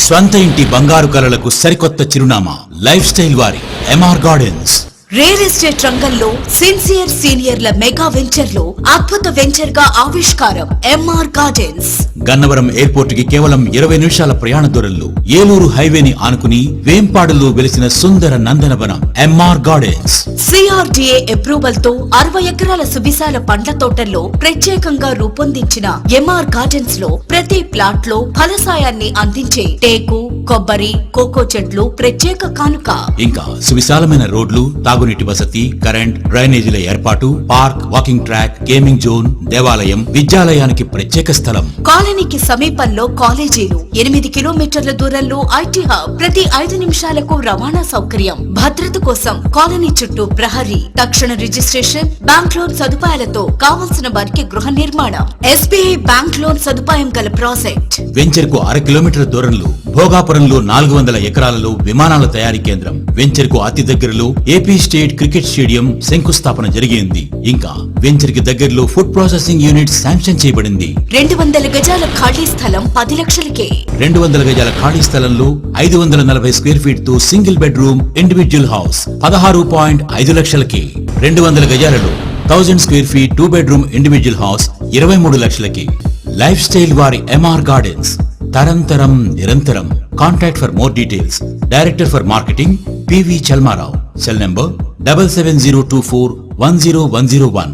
స్వంత ఇంటి బంగారు కలలకు సరికొత్త చిరునామా లైఫ్ స్టైల్ వారి ఎంఆర్ గార్డెన్స్. రియల్ ఎస్టేట్ రంగంలో సిన్సియర్ సీనియర్ల మెగా వెంచర్ లో అద్భుత వెంచర్ గా ఆవిష్కారం ఎంఆర్ గార్డెన్స్. గన్నవరం ఎయిర్పోర్ట్ కి కేవలం 20 నిమిషాల ప్రయాణ దూరంలో ఏలూరు హైవేని ఆనుకుని వేంపాడులో వెలిసిన సుందర నందనవనం ఎంఆర్ గార్డెన్స్. సిఆర్డిఏ అప్రూవల్ తో 60 ఎకరాల సువిశాల పండ్ల తోటల్లో ప్రత్యేకంగా రూపొందించిన ఎంఆర్ గార్డెన్స్ లో ప్రతి ప్లాట్ లో ఫలసాయాన్ని అందించే టేకు, కొబ్బరి, కోకో చెట్లు ప్రత్యేక కానుక. ఇంకా సువిశాలమైన రోడ్లు, తాగునీటి వసతి, కరెంట్, డ్రైనేజీల ఏర్పాటు, park, walking track, gaming zone, దేవాలయం, విద్యాలయానికి ప్రత్యేక స్థలం. కాలనీకి సమీపంలో కాలేజీలు, 8 కిలోమీటర్ల దూరంలో ఐటీ హబ్, ప్రతి 5 నిమిషాలకు రవాణా సౌకర్యం. భద్రత కోసం కాలనీ చుట్టూ ప్రహరీ, తక్షణ రిజిస్ట్రేషన్, బ్యాంక్ లోన్ సదుపాయాలతో కావలసిన వారికి గృహ నిర్మాణం. ఎస్బీఐ బ్యాంక్ లోన్ సదుపాయం గల ప్రాజెక్ట్. వెంచర్ కు 1/2 కిలోమీటర్ల దూరంలో భోగాపురంలో 400 ఎకరాలలో విమానాల తయారీ కేంద్రం. వెంచర్ కు అతి దగ్గరలో ఏపీ స్టేట్ క్రికెట్ స్టేడియం శంకుస్థాపన జరిగింది. ఇంకా వెంచర్ కి దగ్గరలో ఫుడ్ ప్రాసెసింగ్ యూనిట్ శాంక్షన్ చేయబడింది. 200 గజాల ఖాళీ స్థలం 10 లక్షలకే. 200 గజాల ఖాళీ స్థలంలో 540 స్క్వేర్ ఫీట్ తో సింగిల్ బెడ్రూమ్ ఇండివిడ్యువల్ హౌస్ 16.5 లక్షలకి. 200 గజాలలో 1000 square feet 2 bedroom individual house 23 లక్షలకి. లైఫ్ స్టైల్ వారి ఎంఆర్ గార్డెన్స్. తరంతరం నిరంతరం. Contact for more details. Director for marketing PV Chalmarao. Cell number 7702410101.